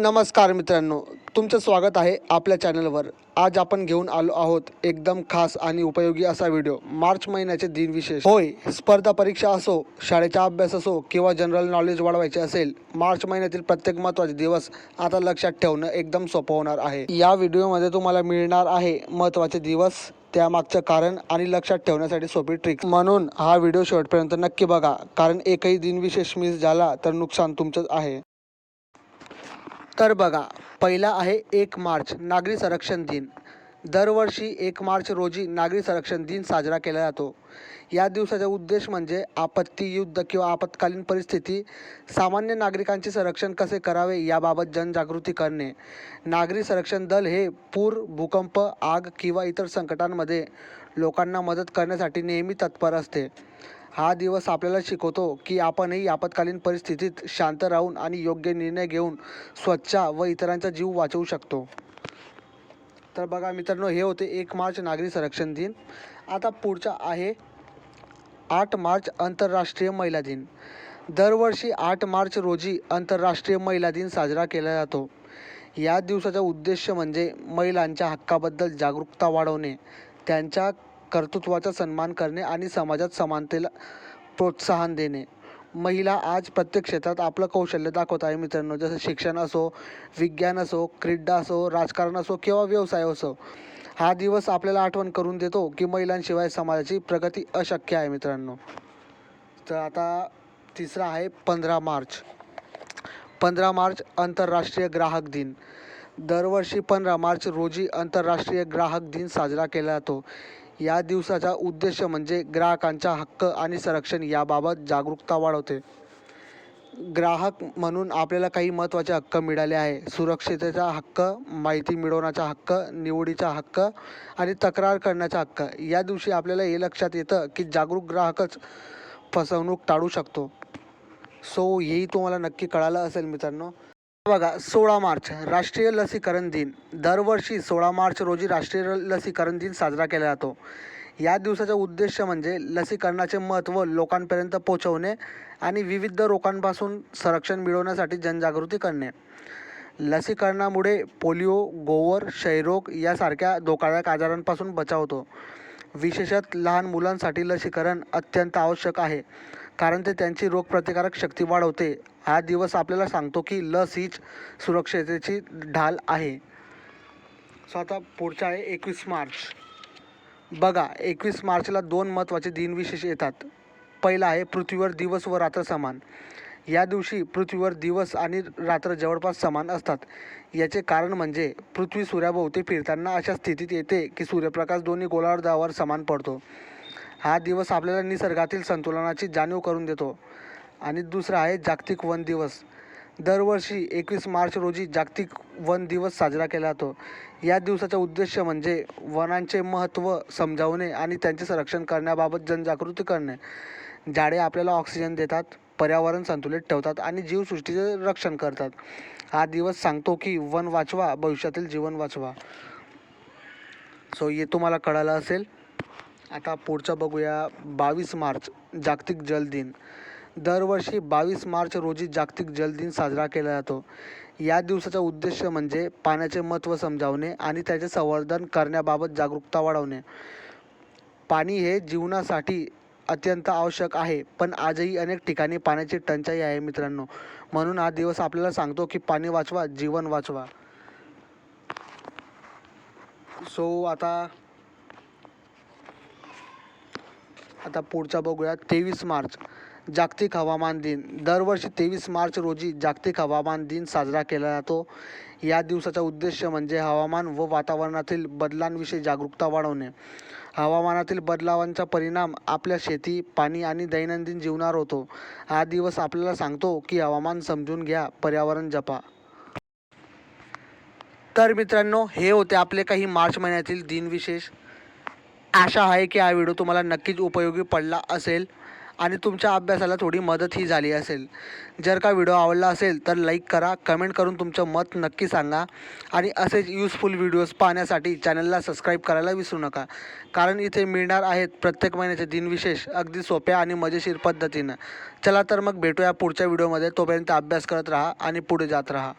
नमस्कार मित्रांनो, तुमचं स्वागत आहे आपल्या चॅनलवर. आज आपण घेऊन आलो आहोत एकदम खास आणि उपयोगी असा व्हिडिओ. मार्च महिन्याचे दिनविशेष. होय, स्पर्धा परीक्षा असो, शाळेचा अभ्यास असो किंवा जनरल नॉलेज वाढवायचे असेल, मार्च महिन्यातील प्रत्येक महत्त्वाचे दिवस आता लक्षात ठेवणं एकदम सोपं होणार आहे. या व्हिडिओमध्ये तुम्हाला मिळणार आहे महत्त्वाचे दिवस, त्यामागचं कारण आणि लक्षात ठेवण्यासाठी सोपी ट्रिक्स. म्हणून हा व्हिडिओ शेवटपर्यंत नक्की बघा, कारण एकही दिनविशेष मिस झाला तर नुकसान तुमचंच आहे. तर बघा, पहिला आहे 1 मार्च, नागरी संरक्षण दिन. दरवर्षी 1 मार्च रोजी नागरी संरक्षण दिन साजरा केला जातो. या दिवसाचा उद्देश म्हणजे आपत्ती, युद्ध किंवा आपत्कालीन परिस्थिती सामान्य नागरिकांचे संरक्षण कसे करावे याबाबत जनजागृती करणे. नागरी संरक्षण दल हे पूर, भूकंप, आग किंवा इतर संकटांमध्ये लोकांना मदत करण्यासाठी नेहमी तत्पर असते. हा दिवस आपल्याला शिकवतो की आपणही आपत्कालीन परिस्थितीत शांत राहून आणि योग्य निर्णय घेऊन स्वतःचा व इतरांचा जीव वाचवू शकतो. तर बघा मित्रांनो, हे होते 1 मार्च नागरी संरक्षण दिन. आता पुढचा आहे 8 मार्च आंतरराष्ट्रीय महिला दिन. दरवर्षी 8 मार्च रोजी आंतरराष्ट्रीय महिला दिन साजरा केला जातो. या दिवसाचा उद्देश म्हणजे महिलांच्या हक्काबद्दल जागरूकता वाढवणे, त्यांच्या कर्तृत्वाचा सन्मान करणे आणि समाजात समानतेला प्रोत्साहन देणे. महिला आज प्रत्येक क्षेत्रात आपलं कौशल्य दाखवत आहे मित्रांनो. जसं शिक्षण असो, विज्ञान असो, क्रीडा असो, राजकारण असो किंवा व्यवसाय असो. हा दिवस आपल्याला आठवण करून देतो की महिलांशिवाय समाजाची प्रगती अशक्य आहे मित्रांनो. तर आता तिसरा आहे 15 मार्च. 15 मार्च आंतरराष्ट्रीय ग्राहक दिन. दरवर्षी 15 मार्च रोजी आंतरराष्ट्रीय ग्राहक दिन साजरा केला जातो. या दिवसाचा उद्देश म्हणजे ग्राहकांचा हक्क आणि संरक्षण याबाबत जागरूकता वाढवते. ग्राहक म्हणून आपल्याला काही महत्त्वाचे हक्क मिळाले आहे. सुरक्षिततेचा हक्क, माहिती मिळवण्याचा हक्क, निवडीचा हक्क आणि तक्रार करण्याचा हक्क. या दिवशी आपल्याला हे लक्षात येतं की जागरूक ग्राहकच फसवणूक टाळू शकतो. सो हेही तुम्हाला नक्की कळालं असेल मित्रांनो. बघा, 16 मार्च राष्ट्रीय लसीकरण दिन. दरवर्षी 16 मार्च रोजी राष्ट्रीय लसीकरण दिन साजरा केला जातो. या दिवसाचा उद्देश म्हणजे लसीकरणाचे महत्त्व लोकांपर्यंत पोहोचवणे आणि विविध रोगांपासून संरक्षण मिळवण्यासाठी जनजागृती करणे. लसीकरणामुळे पोलिओ, गोवर, क्षयरोग यासारख्या धोकादायक आजारांपासून बचाव होतो. विशेषतः लहान मुलांसाठी लसीकरण अत्यंत आवश्यक आहे, कारण ते त्यांची रोगप्रतिकारक शक्ती वाढवते. हा दिवस आपल्याला सांगतो की लस हीच सुरक्षिततेची ढाल आहे. सो आता पुढचा आहे 21 मार्च. बघा, 21 मार्चला 2 महत्त्वाचे दिनविशेष येतात. पहिला आहे पृथ्वीवर दिवस व रात्र समान. या दिवशी पृथ्वीवर दिवस आणि रात्र जवळपास समान असतात. याचे कारण म्हणजे पृथ्वी सूर्याभोवती फिरताना अशा स्थितीत येते की सूर्यप्रकाश दोन्ही गोलार्धावर समान पडतो. हा दिवस आपल्याला निसर्गातील संतुलनाची जाणीव करून देतो. आणि दुसरा आहे जागतिक वन दिवस. दरवर्षी 21 मार्च रोजी जागतिक वन दिवस साजरा केला जातो. या दिवसाचा उद्देश म्हणजे वनांचे महत्त्व समजावणे आणि त्यांचे संरक्षण करण्याबाबत जनजागृती करणे. झाडे आपल्याला ऑक्सिजन देतात, पर्यावरण संतुलित ठेवतात आणि जीवसृष्टीचे रक्षण करतात. हा दिवस सांगतो की वन वाचवा, भविष्यातील जीवन वाचवा. सो हे तुम्हाला कळालं असेल. आता पुढचं बघूया 22 मार्च जागतिक जल दिन. दरवर्षी 22 मार्च रोजी जागतिक जल दिन साजरा केला जातो. या दिवसाचा उद्देश म्हणजे पाण्याचे महत्त्व समजावणे आणि त्याचे संवर्धन करण्याबाबत जागरूकता वाढवणे. पाणी हे जीवनासाठी अत्यंत आवश्यक आहे, पण आजही अनेक ठिकाणी पाण्याची टंचाई आहे मित्रांनो. म्हणून हा दिवस आपल्याला सांगतो की पाणी वाचवा, जीवन वाचवा. सो आता पुढचा बघूया 23 मार्च जागतिक हवामान दिन. दरवर्षी 23 मार्च रोजी जागतिक हवामान दिन साजरा केला जातो. या दिवसाचा उद्देश म्हणजे हवामान व वातावरणातील बदलांविषयी जागरूकता वाढवणे. हवामानातील बदलावांचा परिणाम आपल्या शेती, पाणी आणि दैनंदिन जीवनावर होतो. हा दिवस आपल्याला सांगतो की हवामान समजून घ्या, पर्यावरण जपा. तर मित्रांनो, हे होते आपले काही मार्च महिन्यातील दिनविशेष. आशा आहे की हा व्हिडिओ तुम्हाला नक्कीच उपयोगी पडला असेल आणि तुमच्या अभ्यासाला थोडी मदतही झाली असेल. जर का व्हिडिओ आवडला असेल तर लाईक करा, कमेंट करून तुमचं मत नक्की सांगा आणि असेच यूजफुल व्हिडिओज पाहण्यासाठी चॅनलला सबस्क्राईब करायला विसरू नका, कारण इथे मिळणार आहेत प्रत्येक महिन्याचे दिनविशेष अगदी सोप्या आणि मजेशीर पद्धतीनं. चला तर मग भेटूया पुढच्या व्हिडिओमध्ये. तोपर्यंत अभ्यास करत राहा आणि पुढे जात राहा.